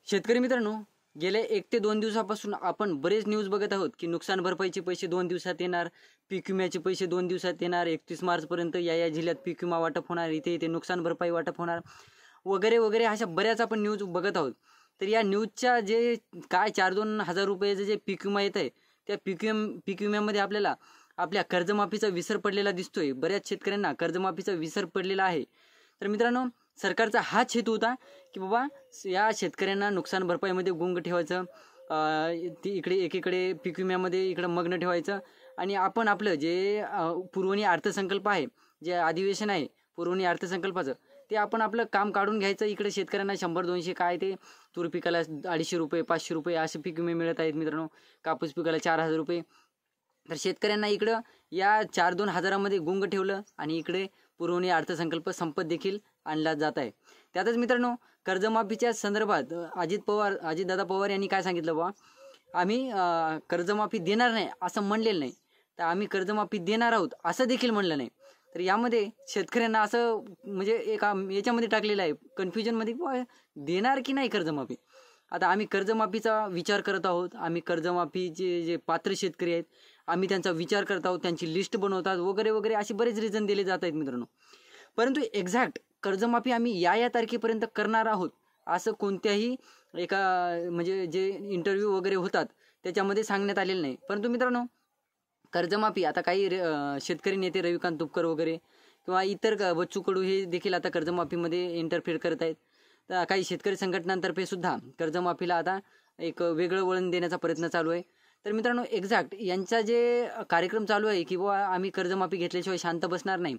शेतकरी मित्रांनो, गेल्या 1 ते 2 दिवसापासून आपण बरेच न्यूज बघत आहोत की नुकसान भरपाईचे पैसे 2 दिवसात येणार, पीक विम्याचे पैसे 2 दिवसात येणार, 31 मार्चपर्यंत या जिल्ह्यात पीक विमा वाटप होणार, इथे नुकसान भरपाई वाटप होणार वगैरे वगैरे अशा बऱ्याच आपण न्यूज बघत आहोत। तर या न्यूजच्या जे काय 4-2 हजार रुपयाचे जे पीक विमा येत आहे, त्या पीक विम्यामध्ये आपल्याला आपल्या कर्जमाफीचा विसर पडलेला दिसतोय। बऱ्याच शेतकऱ्यांना कर्जमाफीचा विसर पडलेला आहे। तर मित्रांनो, सरकारचा हाच हेतू होता की बाबा या शेतकऱ्यांना नुकसान भरपाईमध्ये गुंग ठेवायचं, ती इकडे एकीकडे पीक विम्यामध्ये इकडे मग्न ठेवायचं आणि आपण आपलं जे पुरवणी अर्थसंकल्प आहे, जे अधिवेशन आहे पुरवणी अर्थसंकल्पाचं, ते आपण आपलं काम काढून घ्यायचं। इकडे शेतकऱ्यांना 100-200 काय ते तूर पिकाला 250 रुपये 500 रुपये असे पीक विमे मिळत आहेत मित्रांनो, कापूस पिकाला 4000 रुपये। तर शेतकऱ्यांना इकडं या 4-2 हजारामध्ये गुंग ठेवलं आणि इकडे पुरवणी अर्थसंकल्प संपत देखील आणला जात आहे। त्यातच मित्रांनो, कर्जमाफीच्या संदर्भात अजितदादा पवार यांनी काय सांगितलं, बा आम्ही कर्जमाफी देणार नाही असं म्हणलेलं नाही, तर आम्ही कर्जमाफी देणार आहोत असं देखील म्हणलं नाही। तर यामध्ये शेतकऱ्यांना असं म्हणजे याच्यामध्ये टाकलेलं आहे कन्फ्युजनमध्ये, देणार की नाही कर्जमाफी। आता आम्ही कर्जमाफीचा विचार करत आहोत, आम्ही कर्जमाफीचे जे पात्र शेतकरी आहेत आम्ही त्यांचा विचार करत आहोत, त्यांची लिस्ट बनवतात वगैरे वगैरे असे बरेच रिझन दिले जात आहेत मित्रांनो। परंतु एक्झॅक्ट कर्जमाफी आम्ही या तारखेपर्यंत करणार आहोत असं कोणत्याही एका म्हणजे जे इंटरव्ह्यू वगैरे होतात त्याच्यामध्ये सांगण्यात आलेलं नाही। परंतु मित्रांनो, कर्जमाफी आता काही शेतकरी नेते रविकांत तुपकर वगैरे किंवा इतर बच्चू कडू हे देखील आता कर्जमाफीमध्ये इंटरफेअर करत आहेत। तर काही शेतकरी संघटनांतर्फे सुद्धा कर्जमाफीला आता एक वेगळं वळण देण्याचा प्रयत्न चालू आहे। तर मित्रांनो, एक्झॅक्ट यांचा जे कार्यक्रम चालू आहे की बाबा आम्ही कर्जमाफी घेतल्याशिवाय शांत बसणार नाही,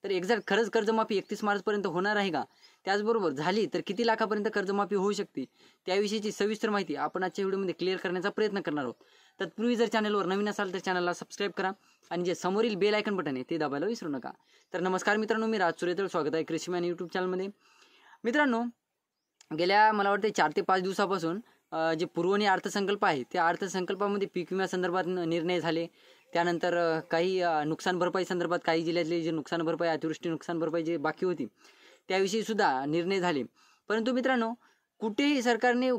तर एक्झॅक्ट खरंच कर्जमाफी 31 मार्चपर्यंत होणार आहे का, त्याचबरोबर झाली तर किती लाखापर्यंत कर्जमाफी होऊ शकते, त्याविषयीची सविस्तर माहिती आपण आजच्या व्हिडिओमध्ये क्लिअर करण्याचा प्रयत्न करणार आहोत। तत्पूर्वी जर चॅनलवर नवीन असाल तर चॅनलला सबस्क्राईब करा आणि जे समोरील बेल आयकन बटन आहे ते दाबायला विसरू नका। तर नमस्कार मित्रांनो, मी राज सुरेतर, स्वागत आहे कृषीमॅन यूट्यूब चॅनलमध्ये। मित्रांनो, गेल्या मला वाटते 4 ते 5 दिवसापासून जे पुरवणी अर्थसंकल्प आहे त्या अर्थसंकल्पामध्ये पीक विम्यासंदर्भात निर्णय झाले। त्यानंतर काही नुकसान भरपाई संदर्भात काही जिल्ह्यातले जे नुकसान भरपाई, अतिवृष्टी नुकसान भरपाई जे बाकी होती त्याविषयी सुद्धा निर्णय झाले। परंतु मित्रांनो, कुठेही सरकारने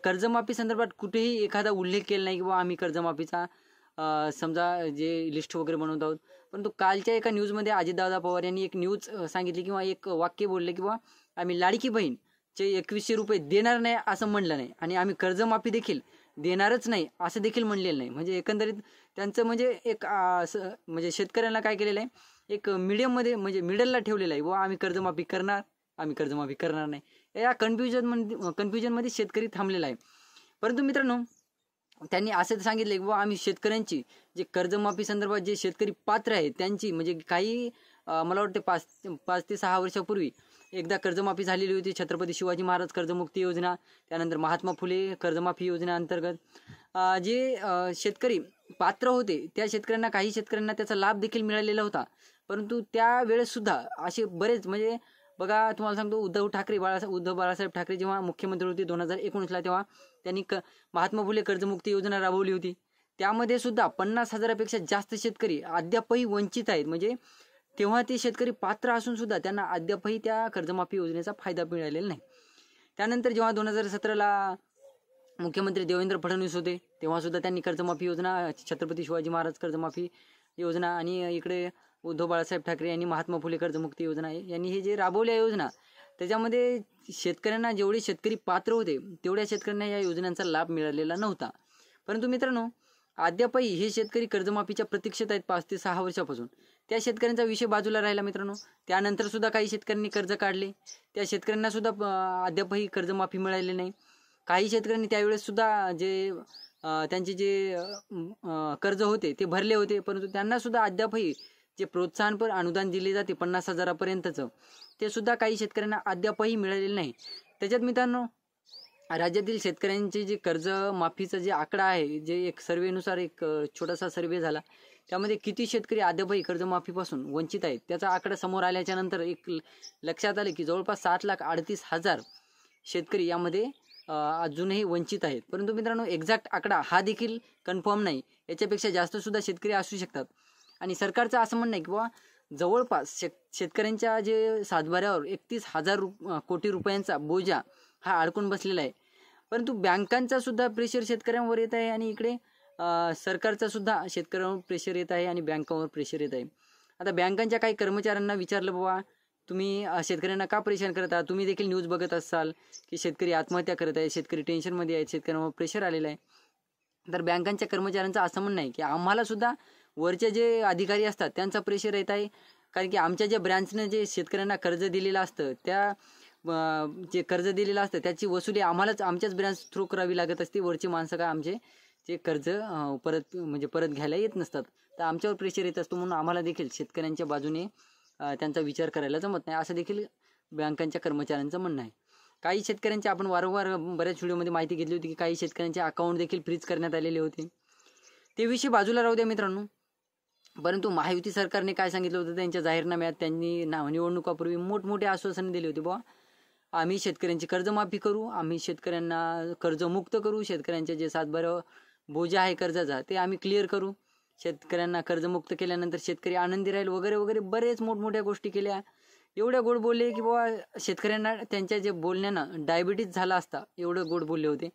कर्जमाफी संदर्भात कुठेही एखादा उल्लेख केला नाही किंवा आम्ही कर्जमाफीचा समजा जे लिस्ट वगैरे बनवत आहोत। परंतु कालच्या एका न्यूजमध्ये अजितदादा पवार यांनी एक न्यूज सांगितली किंवा एक वाक्य बोलले की आम्ही लाडकी बहीण चे 2100 रुपये देणार नाही असं म्हणलं नाही आणि आम्ही कर्जमाफी देखील देणारच नाही असं देखील म्हणलेलं नाही। म्हणजे एकंदरीत त्यांचं म्हणजे एक म्हणजे शेतकऱ्यांना काय केलेलं आहे, एक मीडियममध्ये म्हणजे मिडलला ठेवलेलं आहे, आम्ही कर्जमाफी करणार, आम्ही कर्जमाफी करणार नाही, या कन्फ्युजनमध्ये शेतकरी थांबलेला आहे। परंतु मित्रांनो, त्यांनी असं सांगितलं की आम्ही शेतकऱ्यांची जे कर्जमाफी संदर्भात जे शेतकरी पात्र आहेत त्यांची म्हणजे काही मला वाटते 5 ते 6 वर्षापूर्वी एकदा कर्जमाफी झालेली होती, छत्रपती शिवाजी महाराज कर्जमुक्ती योजना, त्यानंतर महात्मा फुले कर्जमाफी योजना अंतर्गत जे शेतकरी पात्र होते त्या शेतकऱ्यांना, काही शेतकऱ्यांना त्याचा लाभ देखील मिळालेला होता। परंतु त्यावेळेस सुद्धा असे बरेच म्हणजे बघा, तुम्हाला सांगतो, उद्धव बाळासाहेब ठाकरे जेव्हा मुख्यमंत्री होते 2019ला, तेव्हा त्यांनी महात्मा फुले कर्जमुक्ती योजना राबवली होती। त्यामध्ये सुद्धा 50,000पेक्षा जास्त शेतकरी अद्यापही वंचित आहेत। म्हणजे तेव्हा ते शेतकरी पात्र असून सुद्धा त्यांना अद्यापही त्या कर्जमाफी योजनेचा फायदा मिळालेला नाही। त्यानंतर जेव्हा 2017ला मुख्यमंत्री देवेंद्र फडणवीस होते तेव्हा सुद्धा त्यांनी कर्जमाफी योजना, छत्रपती शिवाजी महाराज कर्जमाफी योजना आणि इकडे उद्धव बाळासाहेब ठाकरे यांनी महात्मा फुले कर्जमुक्ती योजना यांनी हे जे राबवल्या योजना, त्याच्यामध्ये शेतकऱ्यांना जेवढे शेतकरी पात्र होते तेवढ्या शेतकऱ्यांना या योजनांचा लाभ मिळालेला नव्हता। परंतु मित्रांनो, अद्यापही हे शेतकरी कर्जमाफीच्या प्रतीक्षेत आहेत 5 ते 6 वर्षापासून। त्या शेतकऱ्यांचा विषय बाजूला राहिला मित्रांनो। त्यानंतर सुद्धा काही शेतकऱ्यांनी कर्ज काढले, त्या शेतकऱ्यांना सुद्धा अद्यापही कर्जमाफी मिळाली नाही। काही शेतकऱ्यांनी त्यावेळेस सुद्धा जे त्यांचे जे कर्ज होते ते भरले होते, परंतु त्यांना सुद्धा अद्यापही जे प्रोत्साहनपर अनुदान दिले जाते 50,000पर्यंतचं, ते सुद्धा काही शेतकऱ्यांना अद्यापही मिळालेलं नाही। त्याच्यात मित्रांनो, राज्यातील शेतकऱ्यांचे जे कर्ज माफीचा जे आकडा आहे, जे एक सर्वेनुसार एक छोटासा सर्वे झाला, त्यामध्ये किती शेतकरी अद्यापही कर्जमाफीपासून वंचित आहेत त्याचा आकडा समोर आल्याच्या नंतर एक लक्षात आले की जवळपास 7,38,000 शेतकरी यामध्ये अजूनही वंचित आहेत। परंतु मित्रांनो, एक्झॅक्ट आकडा हा देखील कन्फर्म नाही, याच्यापेक्षा जास्त सुद्धा शेतकरी असू शकतात। आणि सरकारचं असं म्हणणं आहे की जवळपास शेतकऱ्यांच्या जे सातबाऱ्यावर 31,000 कोटी रुपयांचा बोजा हा अडकून बसलेला आहे। परंतु बँकांचा सुद्धा प्रेशर शेतकऱ्यांवर येत आहे आणि इकडे सरकारचा सुद्धा शेतकऱ्यांवर प्रेशर येत आहे आणि बँकांवर प्रेशर येत आहे. आता बँकांच्या काही कर्मचाऱ्यांना विचारलं, बाबा तुम्ही शेतकऱ्यांना का परेशान करत आहात? तुम्ही देखील न्यूज बघत असाल की शेतकरी आत्महत्या करत आहे, शेतकरी टेन्शनमध्ये आहेत, शेतकऱ्यांवर प्रेशर आलेलं आहे. तर बँकांच्या कर्मचाऱ्यांचं असं म्हणणं आहे की आम्हाला सुद्धा वरचे जे अधिकारी असतात त्यांचा प्रेशर येत आहे, कारण की आमच्या ज्या ब्रँचनं जे शेतकऱ्यांना कर्ज दिलेलं असतं त्या जे कर्ज दिलेलं असतं त्याची वसुली आम्हालाच आमच्याच ब्रँच थ्रू करावी लागत असते. वरची माणसं काय आमचे जे कर्ज परत घ्यायला येत नसतात, तर आमच्यावर प्रेशर येत असतो. म्हणून आम्हाला देखील शेतकऱ्यांच्या बाजूने त्यांचा विचार करायला जमत नाही, असं देखील बँकांच्या कर्मचाऱ्यांचं म्हणणं आहे. काही शेतकऱ्यांची आपण वारंवार बऱ्याच व्हिडिओमध्ये माहिती घेतली होती की काही शेतकऱ्यांचे अकाउंट देखील फ्रीज करण्यात आलेले होते. ते विषय बाजूला राहू द्या मित्रांनो. परंतु महायुती सरकारने काय सांगितलं होतं त्यांच्या जाहीरनाम्यात? त्यांनी निवडणुकापूर्वी मोठमोठे आश्वासनं दिली होती, बुवा आम्ही शेतकऱ्यांची कर्जमाफी करू, आम्ही शेतकऱ्यांना कर्जमुक्त करू, शेतकऱ्यांचे जे 7/12 बोजा आहे कर्जाचा ते आम्ही क्लिअर करू, शेतकऱ्यांना कर्जमुक्त केल्यानंतर शेतकरी आनंदी राहील वगैरे वगैरे बरेच मोठमोठ्या गोष्टी केल्या. एवढ्या गोड बोलले की बाबा शेतकऱ्यांना त्यांच्या जे बोलण्यानं डायबिटीज झाला असता, एवढं गोड बोलले होते.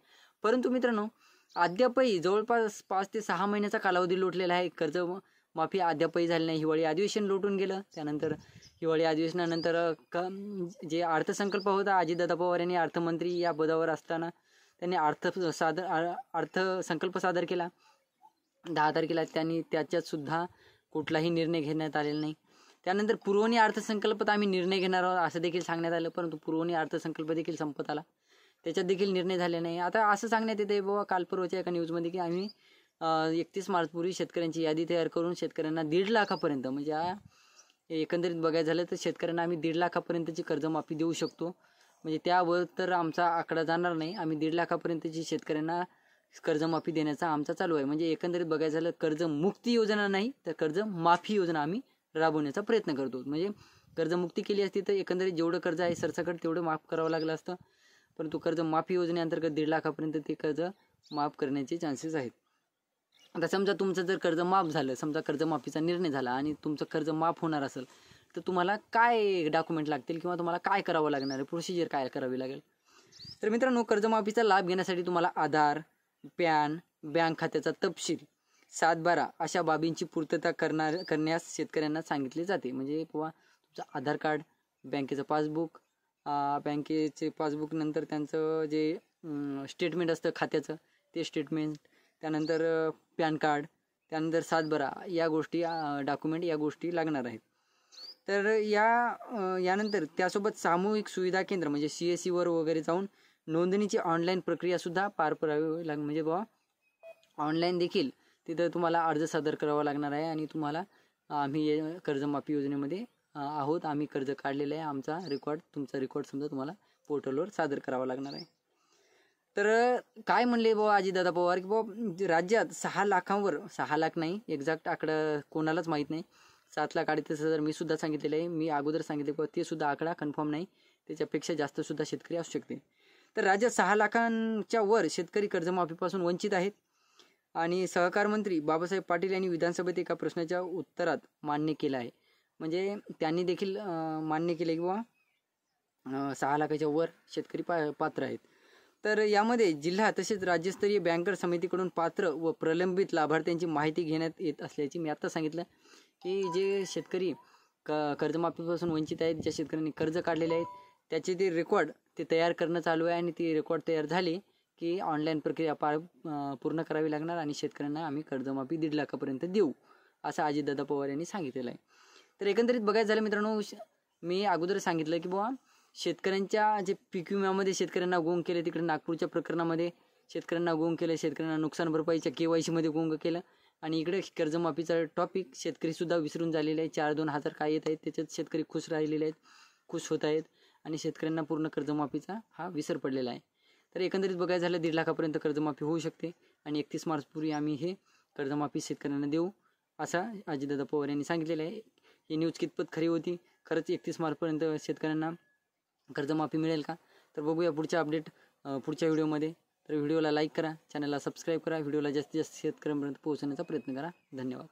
परंतु मित्रांनो, अद्यापही जवळपास 5 ते 6 महिन्याचा कालावधी लोटलेला आहे. कर्जमाफी अद्यापही झाली नाही. हिवाळी अधिवेशन लोटून गेलं. त्यानंतर हिवाळी अधिवेशनानंतर जे अर्थसंकल्प होता, अजितदादा पवार यांनी अर्थमंत्री या पदावर असताना त्यांनी अर्थसंकल्प सादर केला 10 तारखेला. त्यांनी त्याच्यात सुद्धा कुठलाही निर्णय घेण्यात आलेला नाही. त्यानंतर पुरवणी अर्थसंकल्पात आम्ही निर्णय घेणार आहोत असं देखील सांगण्यात आलं, परंतु पुरवणी अर्थसंकल्प देखील संपत आला, त्याच्यात देखील निर्णय झाले नाही. आता असं सांगण्यात येते बाबा काल परवाच्या एका न्यूजमध्ये की आम्ही 31 मार्चपूर्वी शेतकऱ्यांची यादी तयार करून शेतकऱ्यांना 1.5 लाखापर्यंत, म्हणजे एकंदरीत बघायचं झालं तर शेतकऱ्यांना आम्ही 1.5 लाखापर्यंतची कर्जमाफी देऊ शकतो. म्हणजे त्यावर तर आमचा आकडा जाणार नाही, आम्ही 1.5 लाखापर्यंतची शेतकऱ्यांना कर्जमाफी देण्याचा आमचा चालू आहे. म्हणजे एकंदरीत बघायचं झालं कर्जमुक्ती योजना नाही तर कर्जमाफी योजना आम्ही राबवण्याचा प्रयत्न करतो. म्हणजे कर्जमुक्ती केली असती तर एकंदरीत जेवढं कर्ज आहे सरसकट तेवढं माफ करावं लागलं असतं, परंतु कर्जमाफी योजनेअंतर्गत 1.5 लाखापर्यंत ते कर्ज माफ करण्याचे चान्सेस आहेत. आता समजा तुमचं जर कर्ज माफ झालं, समजा कर्जमाफीचा निर्णय झाला आणि तुमचं कर्ज माफ होणार असेल तर तुम्हाला काय डॉक्युमेंट लागतील किंवा तुम्हाला काय करावं लागणार आहे, प्रोसिजर काय करावी लागेल? तर मित्रांनो, कर्जमाफीचा लाभ घेण्यासाठी तुम्हाला आधार, पॅन, बँक खात्याचा तपशील, 7/12 अशा बाबींची पूर्तता करण्यास शेतकऱ्यांना सांगितले जाते. म्हणजे बाबा तुमचं आधार कार्ड, बँकेचं पासबुक, नंतर त्यांचं जे स्टेटमेंट असतं खात्याचं ते स्टेटमेंट, त्यानंतर पॅन कार्ड, त्यानंतर 7/12 या गोष्टी डॉक्युमेंट या गोष्टी लागणार आहेत. तर यानंतर त्यासोबत सामूहिक सुविधा केंद्र म्हणजे CSCवर वगैरे जाऊन नोंदणीची ऑनलाईन प्रक्रियासुद्धा पार पडावी लागेल. म्हणजे बाबा ऑनलाईन देखील तिथं तुम्हाला अर्ज सादर करावा लागणार आहे आणि तुम्हाला आम्ही कर्जमाफी योजनेमध्ये आहोत, आम्ही कर्ज काढलेलं आहे, आमचा रेकॉर्ड, तुमचा रेकॉर्ड समजा तुम्हाला पोर्टलवर सादर करावा लागणार आहे. तर काय म्हणले बाबा अजितदादा पवार की बाबा राज्यात 6 लाखांवर, 6 लाख नाही एक्झॅक्ट आकडा कोणालाच माहीत नाही, 7,38,000 मी सुद्धा सांगितलेलं आहे, मी अगोदर सांगितले पण ते सुद्धा आकडा कन्फर्म नाही, त्याच्यापेक्षा जास्त सुद्धा शेतकरी असू शकते. तर राज्यात 6 लाखांच्या वर शेतकरी कर्जमाफीपासून वंचित आहेत. आणि सहकार मंत्री बाबासाहेब पाटील यांनी विधानसभेत एका प्रश्नाच्या उत्तरात मान्य केलं आहे. म्हणजे त्यांनी देखील मान्य केले की बाबा 6 लाखाच्या वर शेतकरी पात्र आहेत. तर यामध्ये जिल्हा तसेच राज्यस्तरीय बँकर समितीकडून पात्र व प्रलंबित लाभार्थ्यांची माहिती घेण्यात येत असल्याची मी आता सांगितलं की जे शेतकरी कर्जमाफीपासून वंचित आहेत, ज्या शेतकऱ्यांनी कर्ज काढलेले आहेत त्याचे ते रेकॉर्ड ते तयार करणं चालू आहे आणि ती रेकॉर्ड तयार झाली की ऑनलाईन प्रक्रिया पूर्ण करावी लागणार आणि शेतकऱ्यांना आम्ही कर्जमाफी 1.5 लाखापर्यंत देऊ असं अजितदादा पवार यांनी सांगितलेलं आहे. तर एकंदरीत बघायचं झालं मित्रांनो, मी अगोदर सांगितलं की बाबा शेतकऱ्यांच्या जे पीक विम्यामध्ये शेतकऱ्यांना गोंग केले, तिकडे नागपूरच्या प्रकरणामध्ये शेतकऱ्यांना गोंग केलं, शेतकऱ्यांना नुकसान भरपाईच्या KYCमध्ये गोंग केलं आणि इकडे कर्जमाफीचा टॉपिक शेतकरीसुद्धा विसरून झालेले आहे. 4-2 हजार काय येत आहेत त्याच्यात शेतकरी खुश राहिलेले आहेत, खुश होत आहेत आणि शेतकऱ्यांना पूर्ण कर्जमाफीचा हा विसर पडलेला आहे. तर एकंदरीत बघायचं झालं 1.5 लाखापर्यंत कर्जमाफी होऊ शकते आणि 31 मार्चपूर्वी आम्ही हे कर्जमाफी शेतकऱ्यांना देऊ असं अजितदादा पवार यांनी सांगितलेलं आहे. ही न्यूज कितपत खरी होती, खरंच 31 मार्चपर्यंत शेतकऱ्यांना कर्जमाफी मिळेल का? तर बघूया पुढच्या अपडेट पुढच्या व्हिडिओमध्ये. तर व्हिडिओला लाईक करा, चॅनलला सबस्क्राईब करा, व्हिडिओला जास्तीत जास्त शेतकऱ्यांपर्यंत पोहोचवण्याचा प्रयत्न करा. धन्यवाद.